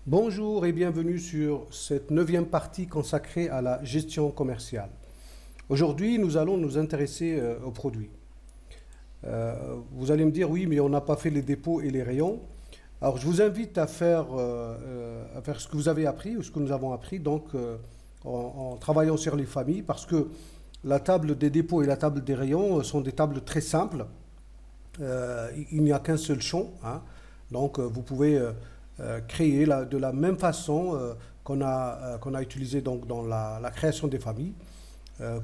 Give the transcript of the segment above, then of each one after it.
Bonjour et bienvenue sur cette neuvième partie consacrée à la gestion commerciale. Aujourd'hui, nous allons nous intéresser aux produits. Vous allez me dire, oui, mais on n'a pas fait les dépôts et les rayons. Alors, je vous invite à faire ce que vous avez appris ou ce que nous avons appris, donc en travaillant sur les familles, parce que la table des dépôts et la table des rayons sont des tables très simples. Il n'y a qu'un seul champ, hein. Donc vous pouvez créer de la même façon qu'on a utilisé donc, dans la création des familles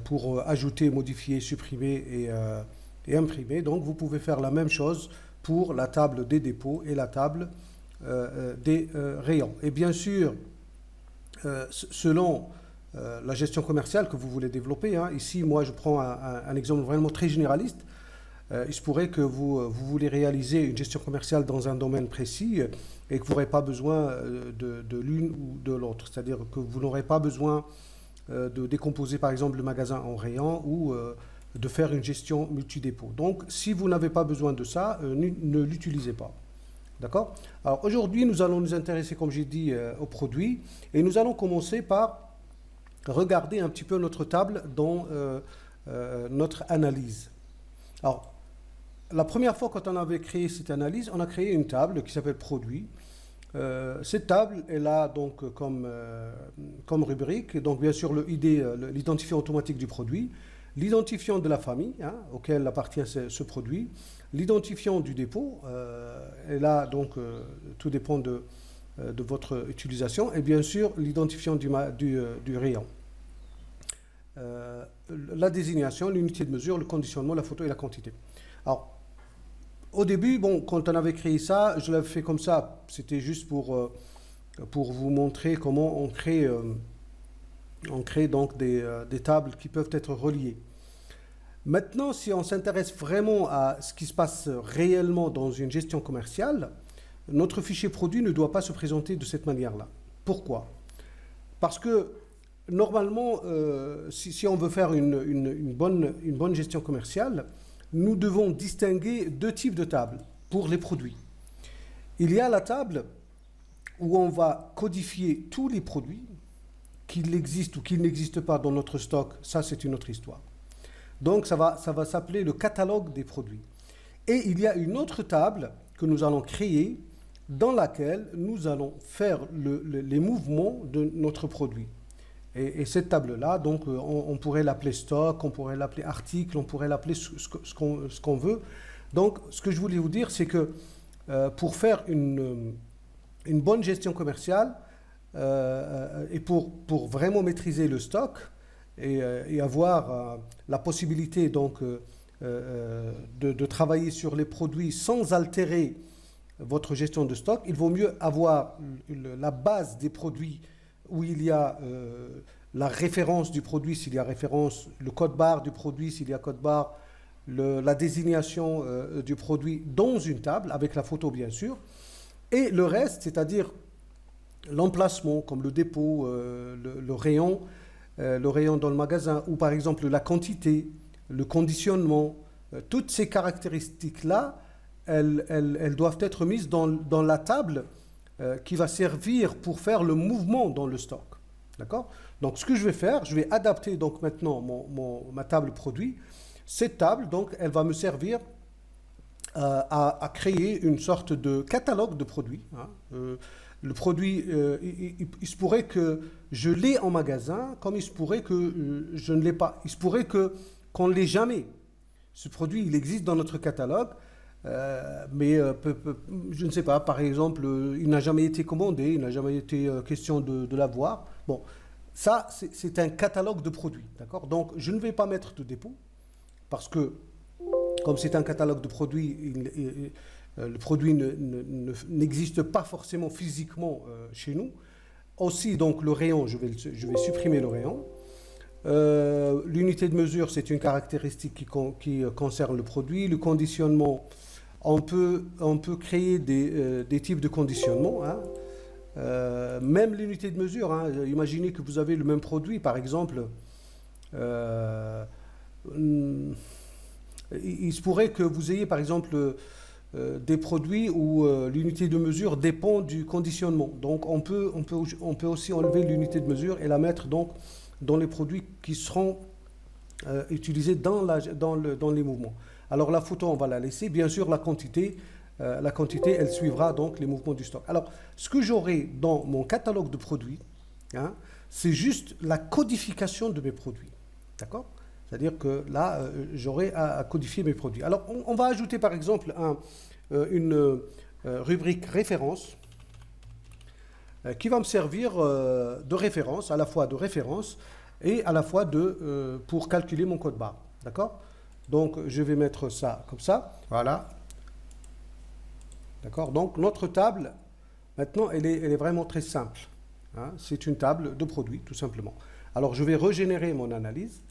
pour ajouter, modifier, supprimer et imprimer. Donc vous pouvez faire la même chose pour la table des dépôts et la table des rayons. Et bien sûr, selon la gestion commerciale que vous voulez développer, hein, ici moi je prends un exemple vraiment très généraliste. Il se pourrait que vous voulez réaliser une gestion commerciale dans un domaine précis et que vous n'aurez pas besoin de l'une ou de l'autre. C'est-à-dire que vous n'aurez pas besoin de décomposer par exemple le magasin en rayons ou de faire une gestion multi-dépôt. Donc si vous n'avez pas besoin de ça, ne l'utilisez pas. D'accord? Alors aujourd'hui, nous allons nous intéresser, comme j'ai dit, aux produits et nous allons commencer par regarder un petit peu notre table dans notre analyse. Alors, la première fois quand on avait créé cette analyse, on a créé une table qui s'appelle produit. Cette table est là donc comme rubrique, donc bien sûr le ID, l'identifiant automatique du produit, l'identifiant de la famille hein, auquel appartient ce produit, l'identifiant du dépôt, et là donc tout dépend de votre utilisation, et bien sûr l'identifiant du rayon. La désignation, l'unité de mesure, le conditionnement, la photo et la quantité. Alors, au début, bon, quand on avait créé ça, je l'avais fait comme ça. C'était juste pour vous montrer comment on crée donc des tables qui peuvent être reliées. Maintenant, si on s'intéresse vraiment à ce qui se passe réellement dans une gestion commerciale, notre fichier produit ne doit pas se présenter de cette manière-là. Pourquoi? Parce que normalement, si on veut faire une bonne gestion commerciale, nous devons distinguer deux types de tables pour les produits. Il y a la table où on va codifier tous les produits, qu'ils existent ou qu'ils n'existent pas dans notre stock, ça c'est une autre histoire. Donc ça va s'appeler le catalogue des produits. Et il y a une autre table que nous allons créer dans laquelle nous allons faire les mouvements de notre produit. Et cette table-là, donc, on pourrait l'appeler stock, on pourrait l'appeler article, on pourrait l'appeler ce qu'on veut. Donc, ce que je voulais vous dire, c'est que pour faire une bonne gestion commerciale et pour vraiment maîtriser le stock et avoir la possibilité donc, de travailler sur les produits sans altérer votre gestion de stock, il vaut mieux avoir la base des produits où il y a la référence du produit, s'il y a référence, le code barre du produit, s'il y a code barre, la désignation du produit dans une table, avec la photo bien sûr, et le reste, c'est-à-dire l'emplacement, comme le dépôt, le rayon dans le magasin, ou par exemple la quantité, le conditionnement, toutes ces caractéristiques-là, elles doivent être mises dans la table qui va servir pour faire le mouvement dans le stock. D'accord? Donc ce que je vais faire, je vais adapter donc maintenant ma table produit. Cette table, donc, elle va me servir à créer une sorte de catalogue de produits. Hein. Le produit, il se pourrait que je l'ai en magasin, comme il se pourrait que je ne l'ai pas. Il se pourrait qu'on ne l'ait jamais. Ce produit, il existe dans notre catalogue. Mais je ne sais pas, par exemple, il n'a jamais été commandé, il n'a jamais été question de l'avoir. Bon, ça, c'est un catalogue de produits, d'accord? Donc, je ne vais pas mettre de dépôt, parce que, comme c'est un catalogue de produits, le produit n'existe pas forcément physiquement chez nous. Aussi, donc, le rayon, je vais supprimer le rayon. L'unité de mesure, c'est une caractéristique qui concerne le produit. Le conditionnement, on peut créer des types de conditionnement. Hein. Même l'unité de mesure, hein, imaginez que vous avez le même produit, par exemple, il se pourrait que vous ayez par exemple des produits où l'unité de mesure dépend du conditionnement. Donc on peut aussi enlever l'unité de mesure et la mettre donc dans les produits qui seront utilisés dans les mouvements. Alors la photo, on va la laisser. Bien sûr, la quantité, elle suivra donc les mouvements du stock. Alors, ce que j'aurai dans mon catalogue de produits, hein, c'est juste la codification de mes produits. D'accord? C'est-à-dire que là, j'aurai à codifier mes produits. Alors, on va ajouter par exemple une rubrique référence qui va me servir de référence, à la fois de référence et à la fois pour calculer mon code barre. D'accord? Donc, je vais mettre ça comme ça. Voilà. D'accord? Donc, notre table, maintenant, elle est vraiment très simple. Hein? C'est une table de produits, tout simplement. Alors, je vais régénérer mon analyse.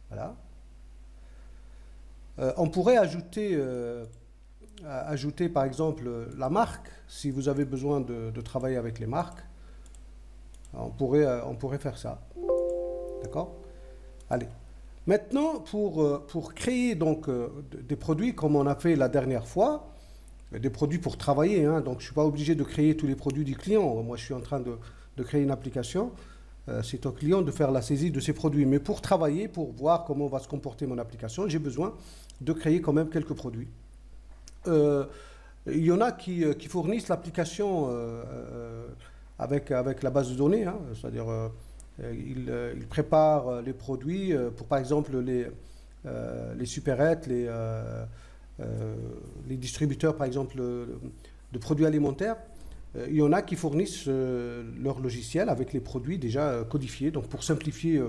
Voilà. On pourrait ajouter, par exemple, la marque, si vous avez besoin de travailler avec les marques. On pourrait faire ça. D'accord? Allez. Maintenant, pour créer donc, des produits, comme on a fait la dernière fois, des produits pour travailler, hein, donc je ne suis pas obligé de créer tous les produits du client. Moi, je suis en train de créer une application. C'est au client de faire la saisie de ces produits. Mais pour travailler, pour voir comment va se comporter mon application, j'ai besoin de créer quand même quelques produits. Il y en a qui fournissent l'application avec la base de données, hein, c'est-à-dire ils préparent les produits pour, par exemple, les supérettes, les distributeurs, par exemple, de produits alimentaires. Il y en a qui fournissent leur logiciel avec les produits déjà codifiés, donc pour simplifier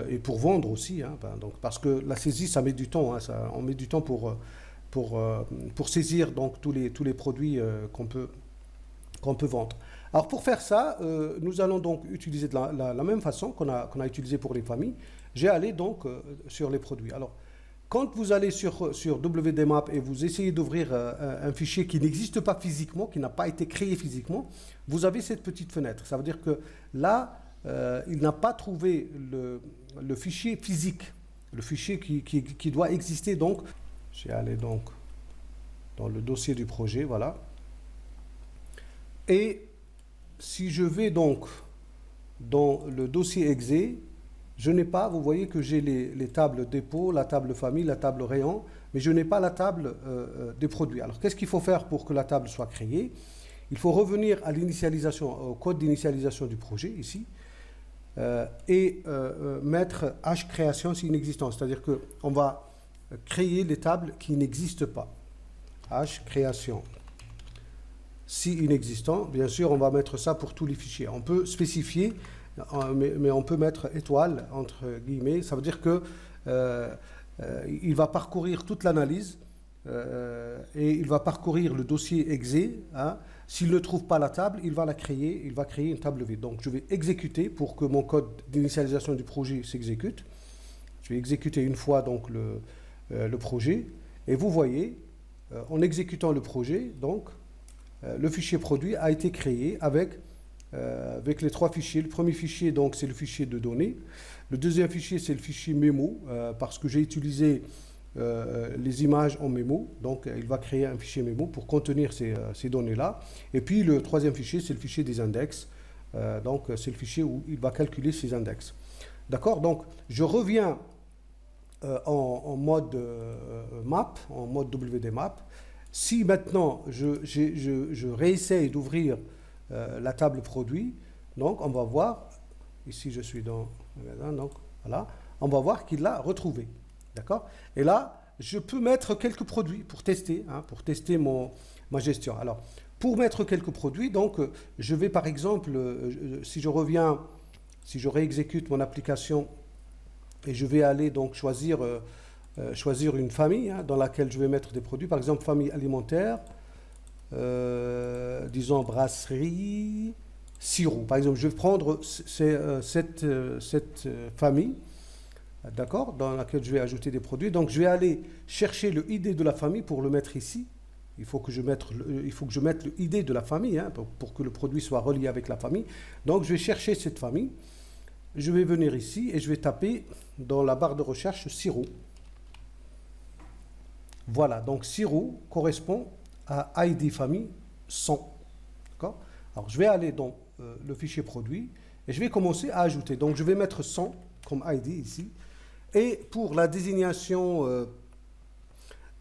et pour vendre aussi, hein, donc, parce que la saisie, ça met du temps, hein, on met du temps pour saisir donc, tous les produits qu'on peut vendre. Alors pour faire ça, nous allons donc utiliser de la même façon qu'on a utilisé pour les familles. J'ai allé donc sur les produits. Alors, quand vous allez sur WDMap et vous essayez d'ouvrir un fichier qui n'existe pas physiquement, qui n'a pas été créé physiquement, vous avez cette petite fenêtre. Ça veut dire que là, il n'a pas trouvé le fichier physique, le fichier qui doit exister. Donc, je vais aller donc dans le dossier du projet, voilà. Et si je vais donc dans le dossier exe, je n'ai pas, vous voyez que j'ai les tables dépôt, la table famille, la table rayon, mais je n'ai pas la table des produits. Alors, qu'est-ce qu'il faut faire pour que la table soit créée? Il faut revenir à l'initialisation, au code d'initialisation du projet, ici, et mettre hcréation si inexistant. C'est-à-dire qu'on va créer les tables qui n'existent pas. Hcréation si inexistant. Bien sûr, on va mettre ça pour tous les fichiers. On peut spécifier, mais on peut mettre étoile entre guillemets. Ça veut dire que il va parcourir toute l'analyse et il va parcourir le dossier exe. Hein. S'il ne trouve pas la table, il va la créer. Il va créer une table vide. Donc, je vais exécuter pour que mon code d'initialisation du projet s'exécute. Je vais exécuter une fois donc le projet. Et vous voyez, en exécutant le projet, donc le fichier produit a été créé avec les trois fichiers. Le premier fichier, donc, c'est le fichier de données. Le deuxième fichier, c'est le fichier mémo, parce que j'ai utilisé les images en mémo. Donc, il va créer un fichier mémo pour contenir ces données-là. Et puis, le troisième fichier, c'est le fichier des index. Donc, c'est le fichier où il va calculer ces index. D'accord? Donc, je reviens en mode map, en mode WDMap. Si maintenant, je réessaye d'ouvrir la table produit, donc on va voir, ici je suis dans le magasin, donc voilà, on va voir qu'il l'a retrouvé. D'accord? Et là, je peux mettre quelques produits pour tester, hein, ma gestion. Alors, pour mettre quelques produits, donc je vais par exemple, si je réexécute mon application et je vais aller donc choisir une famille, hein, dans laquelle je vais mettre des produits, par exemple famille alimentaire, disons brasserie, sirop. Par exemple, je vais prendre cette famille, d'accord, dans laquelle je vais ajouter des produits. Donc, je vais aller chercher le ID de la famille pour le mettre ici. Il faut que je mette le ID de la famille, hein, pour que le produit soit relié avec la famille. Donc, je vais chercher cette famille. Je vais venir ici et je vais taper dans la barre de recherche sirop. Voilà, donc sirop correspond à ID famille 100. D'accord? Alors, je vais aller dans le fichier produit et je vais commencer à ajouter. Donc, je vais mettre 100 comme ID ici. Et pour la désignation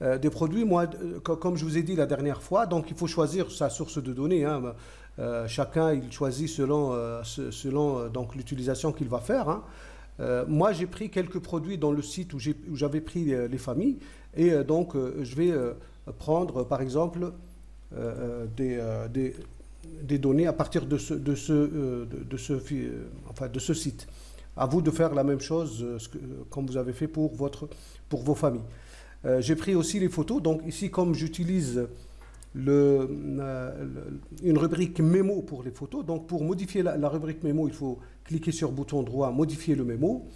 des produits, moi, comme je vous ai dit la dernière fois, donc il faut choisir sa source de données. Hein. Chacun, il choisit selon donc l'utilisation qu'il va faire. Hein. Moi, j'ai pris quelques produits dans le site où j'avais pris les familles. Et donc, je vais prendre, par exemple, des données à partir de ce site. À vous de faire la même chose comme vous avez fait pour vos familles. J'ai pris aussi les photos. Donc ici, comme j'utilise une rubrique mémo pour les photos, donc pour modifier la rubrique mémo, il faut cliquer sur le bouton droit, modifier le mémo,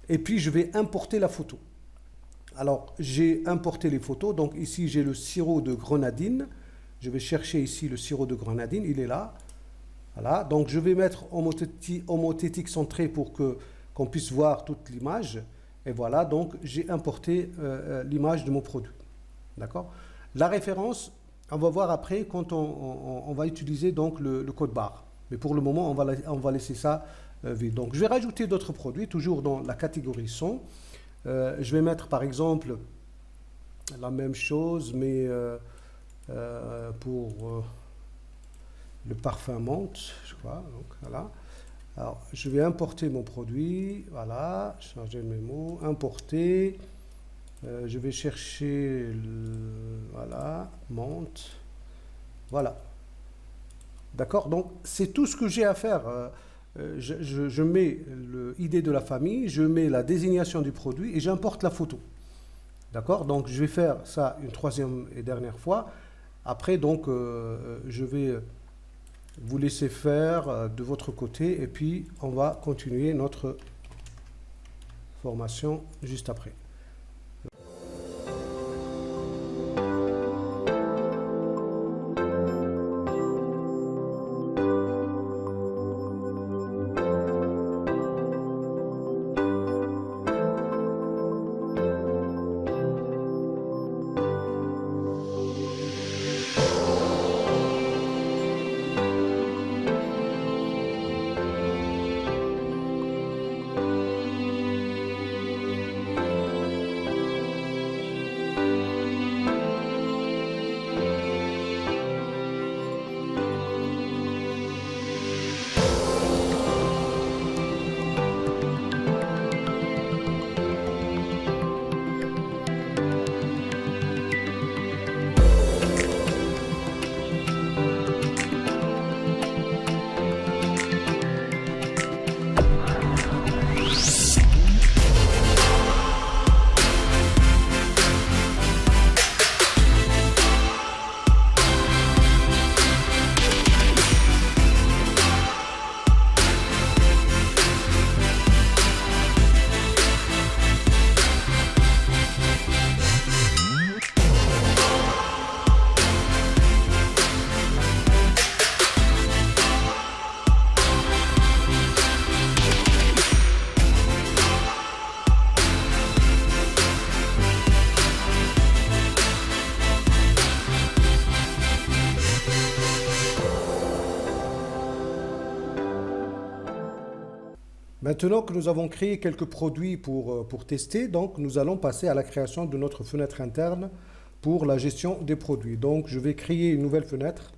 et puis je vais importer la photo. Alors, j'ai importé les photos. Donc ici, j'ai le sirop de grenadine. Je vais chercher ici le sirop de grenadine. Il est là. Voilà. Donc, je vais mettre homothétique centré pour qu'on puisse voir toute l'image. Et voilà. Donc, j'ai importé l'image de mon produit. D'accord? La référence, on va voir après quand on va utiliser donc le code barre. Mais pour le moment, on va laisser ça vide. Donc, je vais rajouter d'autres produits, toujours dans la catégorie son. Je vais mettre par exemple la même chose, mais pour le parfum menthe, je crois. Donc, voilà. Alors, je vais importer mon produit. Voilà, changer le mémo, importer. Je vais chercher voilà, menthe. Voilà. D'accord? Donc, c'est tout ce que j'ai à faire. Je mets le ID de la famille, je mets la désignation du produit et j'importe la photo. D'accord? Donc, je vais faire ça une troisième et dernière fois. Après, donc, je vais vous laisser faire de votre côté et puis on va continuer notre formation juste après. Maintenant que nous avons créé quelques produits pour tester, donc nous allons passer à la création de notre fenêtre interne pour la gestion des produits. Donc je vais créer une nouvelle fenêtre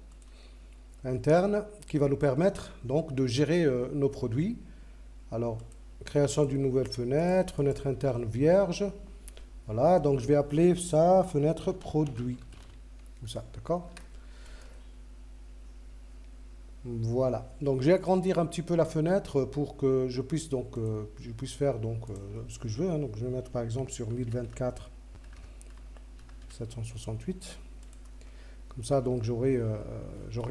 interne qui va nous permettre donc de gérer nos produits. Alors, création d'une nouvelle fenêtre, fenêtre interne vierge. Voilà, donc je vais appeler ça fenêtre produit. Comme ça, d'accord? Voilà, donc je vais agrandir un petit peu la fenêtre pour que je puisse faire ce que je veux. Hein. Donc je vais mettre par exemple sur 1024 768. Comme ça, donc j'aurai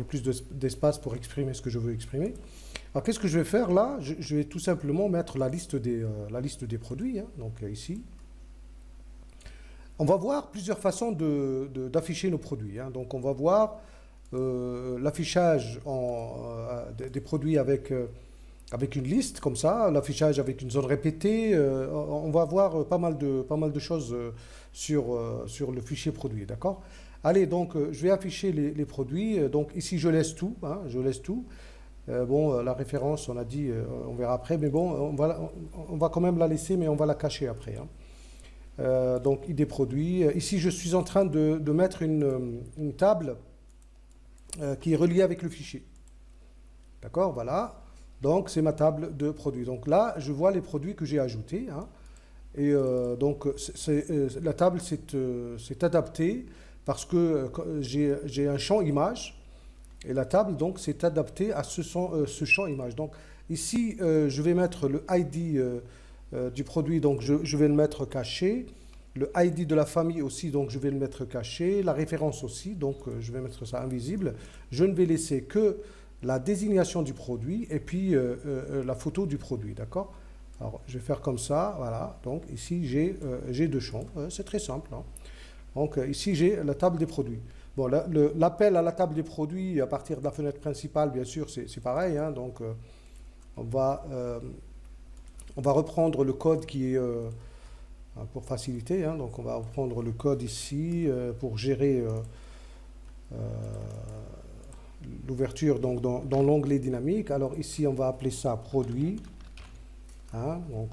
plus d'espace pour exprimer ce que je veux exprimer. Alors qu'est-ce que je vais faire là? Je vais tout simplement mettre la liste des produits. Hein. Donc ici, on va voir plusieurs façons d'afficher nos produits. Hein. Donc on va voir l'affichage des produits avec une liste comme ça, l'affichage avec une zone répétée. On va voir pas mal de choses sur le fichier produit, d'accord? Allez, donc je vais afficher les produits. Donc ici, je laisse tout, hein, je laisse tout. Bon, la référence, on a dit, on verra après, mais bon, on va quand même la laisser, mais on va la cacher après, hein. Donc, idée produit. Ici, je suis en train de mettre une table qui est reliée avec le fichier. D'accord, voilà. Donc, c'est ma table de produits. Donc là, je vois les produits que j'ai ajoutés, hein. Et donc, la table s'est adaptée parce que j'ai un champ image. Et la table, donc, s'est adaptée à ce champ image. Donc, ici, je vais mettre le ID du produit, donc je vais le mettre caché. Le ID de la famille aussi, donc je vais le mettre caché. La référence aussi, donc je vais mettre ça invisible. Je ne vais laisser que la désignation du produit et puis la photo du produit, d'accord? Alors, je vais faire comme ça, voilà. Donc, ici, j'ai deux champs. C'est très simple, hein. Donc, ici, j'ai la table des produits. Bon, l'appel à la table des produits à partir de la fenêtre principale, bien sûr, c'est pareil, hein. Donc, on va reprendre le code qui est pour faciliter, hein. Donc, on va reprendre le code ici pour gérer l'ouverture dans l'onglet dynamique. Alors, ici, on va appeler ça produit, hein. Donc,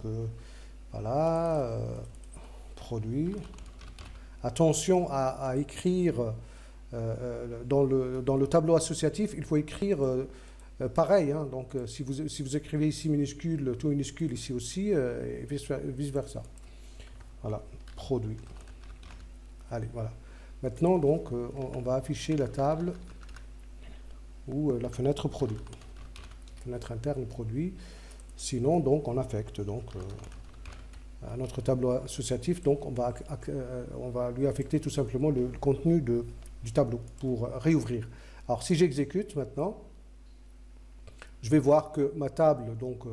voilà, produit. Attention à écrire dans le tableau associatif, il faut écrire pareil, hein. Donc, si vous écrivez ici minuscule, tout minuscule ici aussi, et vice-versa. Voilà, produit. Allez, voilà. Maintenant, donc, on va afficher la table ou la fenêtre produit. Fenêtre interne produit. Sinon, donc, on affecte. Donc, à notre tableau associatif, donc on va lui affecter tout simplement le contenu du tableau pour réouvrir. Alors si j'exécute maintenant, je vais voir que ma table, donc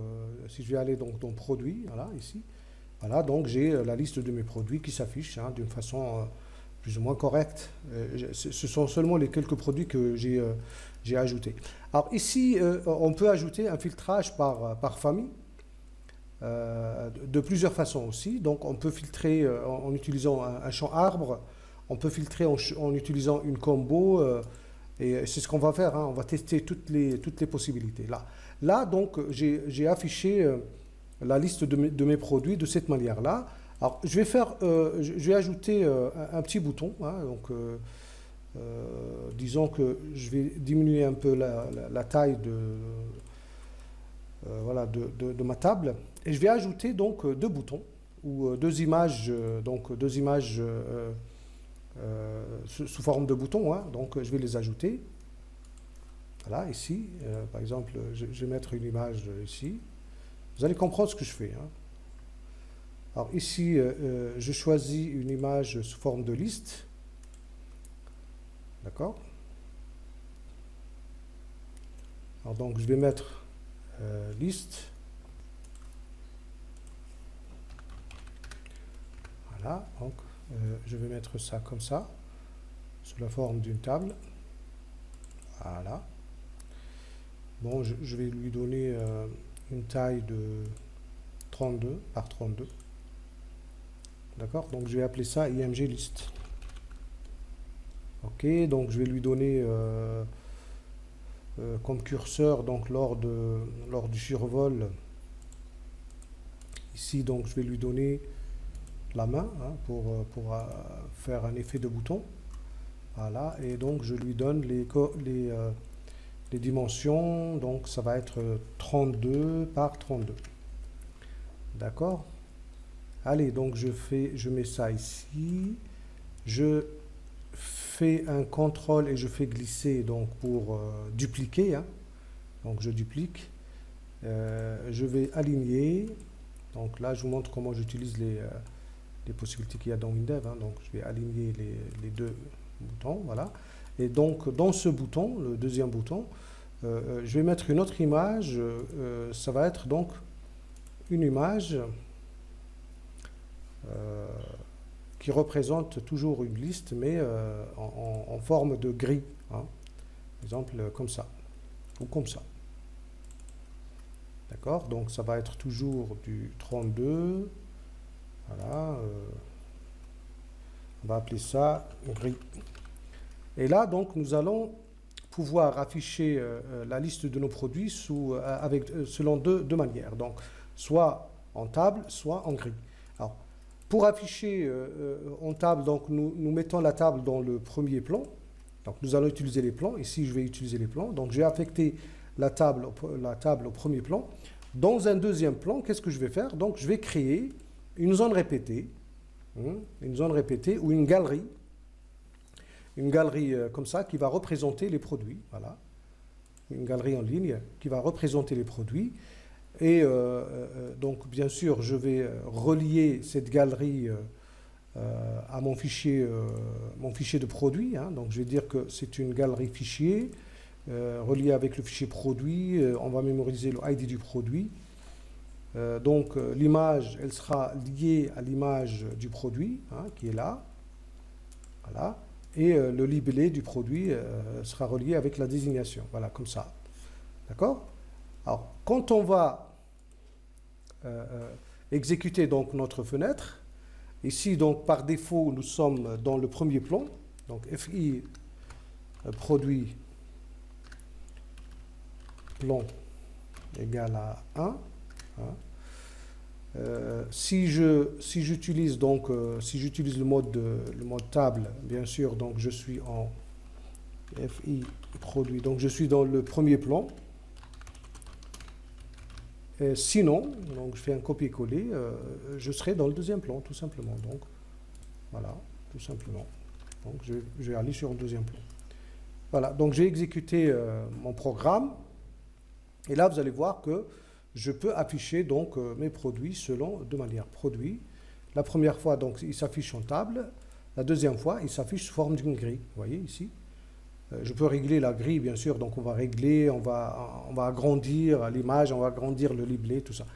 si je vais aller donc dans produit, voilà ici, voilà, donc j'ai la liste de mes produits qui s'affiche, hein, d'une façon plus ou moins correcte. Ce sont seulement les quelques produits que j'ai ajoutés. Alors ici, on peut ajouter un filtrage par famille. De plusieurs façons aussi. Donc on peut filtrer en utilisant un champ arbre, on peut filtrer en utilisant une combo, et c'est ce qu'on va faire, hein. On va tester toutes les possibilités. Là donc j'ai affiché la liste de mes produits de cette manière-là. Alors je vais ajouter un petit bouton, hein. Donc disons que je vais diminuer un peu la taille voilà, de ma table, et je vais ajouter donc deux boutons ou deux images, sous forme de boutons, hein. Donc je vais les ajouter. Voilà, ici, par exemple, je vais mettre une image ici. Vous allez comprendre ce que je fais, hein. Alors ici, je choisis une image sous forme de liste. D'accord? Alors donc je vais mettre liste. Voilà, donc je vais mettre ça comme ça, sous la forme d'une table. Voilà. Bon, je vais lui donner une taille de 32 par 32. D'accord? Donc je vais appeler ça IMG list. Ok, donc je vais lui donner comme curseur, donc lors du survol, ici, donc je vais lui donner la main, hein, pour faire un effet de bouton. Voilà, et donc je lui donne les dimensions, donc ça va être 32 par 32. D'accord? Allez, donc je mets ça ici, je fais un contrôle et je fais glisser donc pour dupliquer, hein. Donc je duplique, je vais aligner. Donc là je vous montre comment j'utilise les possibilités qu'il y a dans WinDev, hein. Donc je vais aligner les deux boutons, voilà. Et donc dans ce bouton, le deuxième bouton, je vais mettre une autre image. Ça va être donc une image qui représente toujours une liste, mais en forme de grille, hein. Par exemple, comme ça, ou comme ça. D'accord? Donc, ça va être toujours du 32. Voilà. On va appeler ça grille. Et là, donc, nous allons pouvoir afficher la liste de nos produits selon deux manières. Donc, soit en table, soit en grille. Alors, pour afficher en table, donc, nous mettons la table dans le premier plan. Donc, nous allons utiliser les plans. Ici, je vais utiliser les plans. Donc, j'ai affecté la table au premier plan. Dans un deuxième plan, qu'est-ce que je vais faire? Donc, je vais créer une zone répétée, ou une galerie comme ça qui va représenter les produits. Voilà, une galerie en ligne qui va représenter les produits. Et donc, bien sûr, je vais relier cette galerie à mon fichier de produit. Hein. Donc, je vais dire que c'est une galerie fichier reliée avec le fichier produit. On va mémoriser le ID du produit. Donc, l'image, elle sera liée à l'image du produit, hein, qui est là. Voilà. Et le libellé du produit sera relié avec la désignation. Voilà, comme ça. D'accord? Alors, quand on va exécuter donc notre fenêtre, ici, donc, par défaut, nous sommes dans le premier plan. Donc, FI produit plan égale à 1. Hein. Si j'utilise le mode table, bien sûr, donc je suis en FI produit, donc je suis dans le premier plan. Et sinon, donc je fais un copier-coller, je serai dans le deuxième plan, tout simplement. Donc voilà, tout simplement. Donc je vais aller sur le deuxième plan. Voilà, donc j'ai exécuté mon programme. Et là, vous allez voir que je peux afficher donc mes produits selon deux manières. Produit, la première fois, donc il s'affiche en table. La deuxième fois, il s'affiche sous forme d'une grille. Vous voyez ici. Je peux régler la grille, bien sûr. Donc on va régler, on va agrandir l'image, on va agrandir le libellé, tout ça.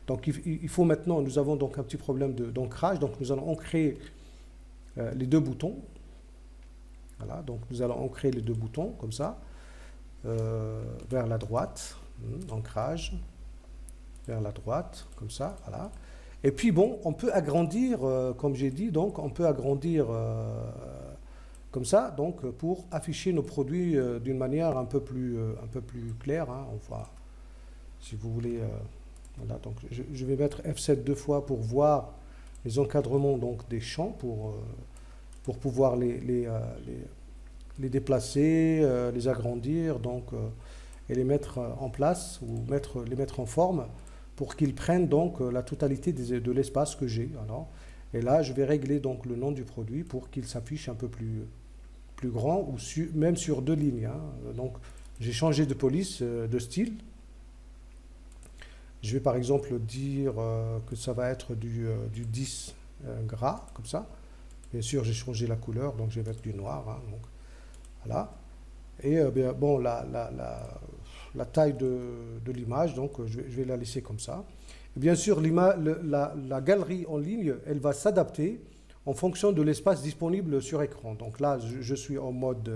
Donc il faut maintenant, nous avons donc un petit problème d'ancrage. Donc nous allons ancrer les deux boutons. Voilà, donc nous allons ancrer les deux boutons comme ça, vers la droite, ancrage. Vers la droite, comme ça, voilà. Et puis, bon, on peut agrandir, comme j'ai dit, donc on peut agrandir comme ça, donc pour afficher nos produits d'une manière un peu plus claire. Hein. Enfin, si vous voulez, voilà, donc je vais mettre F7 deux fois pour voir les encadrements donc, des champs, pour pouvoir les déplacer, les agrandir, donc, et les mettre en place, ou les mettre en forme, pour qu'ils prennent donc la totalité de l'espace que j'ai. Et là, je vais régler donc le nom du produit pour qu'il s'affiche un peu plus grand, ou même sur deux lignes. Hein. Donc, j'ai changé de police, de style. Je vais par exemple dire que ça va être du 10 gras, comme ça. Bien sûr, j'ai changé la couleur, donc je vais mettre du noir. Hein, donc, voilà. Et bon, la taille de l'image, donc je vais la laisser comme ça. Et bien sûr, la galerie en ligne, elle va s'adapter en fonction de l'espace disponible sur écran. Donc là, je suis en mode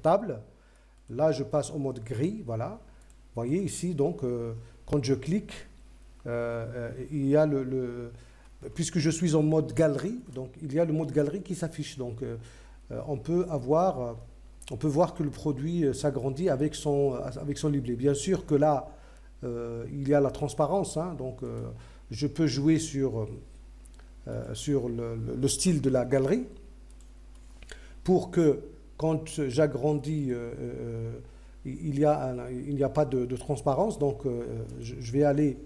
table. Là, je passe au mode grille, voilà. Vous voyez ici, donc, quand je clique, il y a puisque je suis en mode galerie, donc il y a le mode galerie qui s'affiche. Donc, on peut voir que le produit s'agrandit avec son libellé. Bien sûr que là, il y a la transparence, hein, donc je peux jouer sur le style de la galerie pour que quand j'agrandis, il n'y a pas de transparence. Donc je vais aller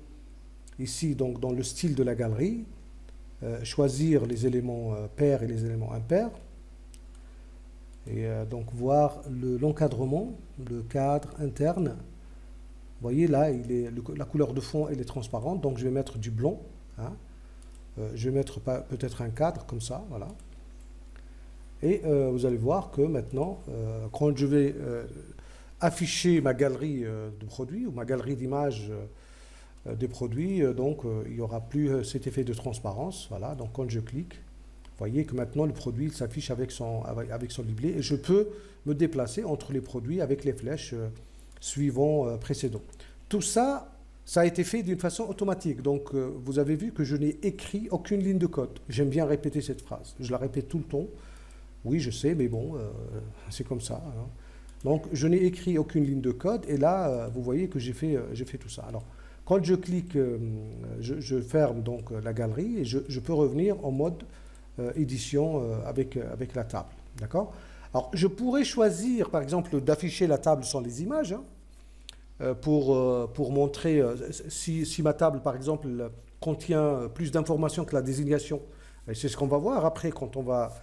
ici donc, dans le style de la galerie, choisir les éléments pairs et les éléments impairs. Et donc voir l'encadrement, le cadre interne. Vous voyez là, la couleur de fond elle est transparente, donc je vais mettre du blanc. Hein. Je vais mettre peut-être un cadre comme ça, voilà. Et vous allez voir que maintenant, quand je vais afficher ma galerie de produits ou ma galerie d'images des produits, donc il n'y aura plus cet effet de transparence. Voilà, donc quand je clique, vous voyez que maintenant le produit s'affiche avec son libellé et je peux me déplacer entre les produits avec les flèches suivant précédents. Tout ça, ça a été fait d'une façon automatique. Donc vous avez vu que je n'ai écrit aucune ligne de code. J'aime bien répéter cette phrase. Je la répète tout le temps. Oui, je sais, mais bon, c'est comme ça, hein. Donc, je n'ai écrit aucune ligne de code et là, vous voyez que j'ai fait tout ça. Alors, quand je clique, je ferme donc la galerie et je peux revenir en mode édition avec la table. D'accord? Alors, je pourrais choisir, par exemple, d'afficher la table sans les images, hein, pour montrer si ma table, par exemple, contient plus d'informations que la désignation. Et c'est ce qu'on va voir après quand on va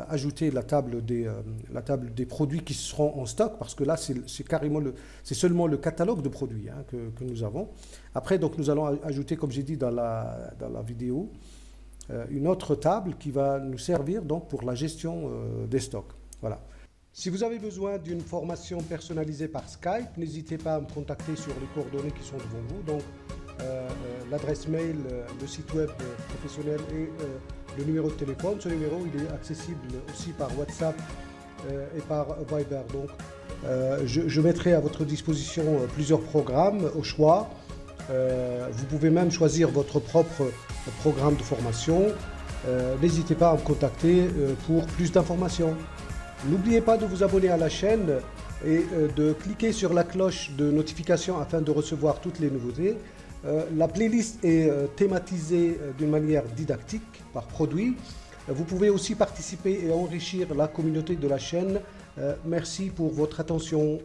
ajouter la table des produits qui seront en stock, parce que là, c'est seulement le catalogue de produits, hein, que nous avons. Après, donc, nous allons ajouter, comme j'ai dit dans la vidéo, une autre table qui va nous servir donc pour la gestion des stocks. Voilà. Si vous avez besoin d'une formation personnalisée par Skype, n'hésitez pas à me contacter sur les coordonnées qui sont devant vous. Donc, l'adresse mail, le site web professionnel et le numéro de téléphone. Ce numéro, il est accessible aussi par WhatsApp et par Viber. Donc, je mettrai à votre disposition plusieurs programmes au choix. Vous pouvez même choisir votre propre programme de formation. N'hésitez pas à me contacter pour plus d'informations. N'oubliez pas de vous abonner à la chaîne et de cliquer sur la cloche de notification afin de recevoir toutes les nouveautés. La playlist est thématisée d'une manière didactique par produit. Vous pouvez aussi participer et enrichir la communauté de la chaîne. Merci pour votre attention.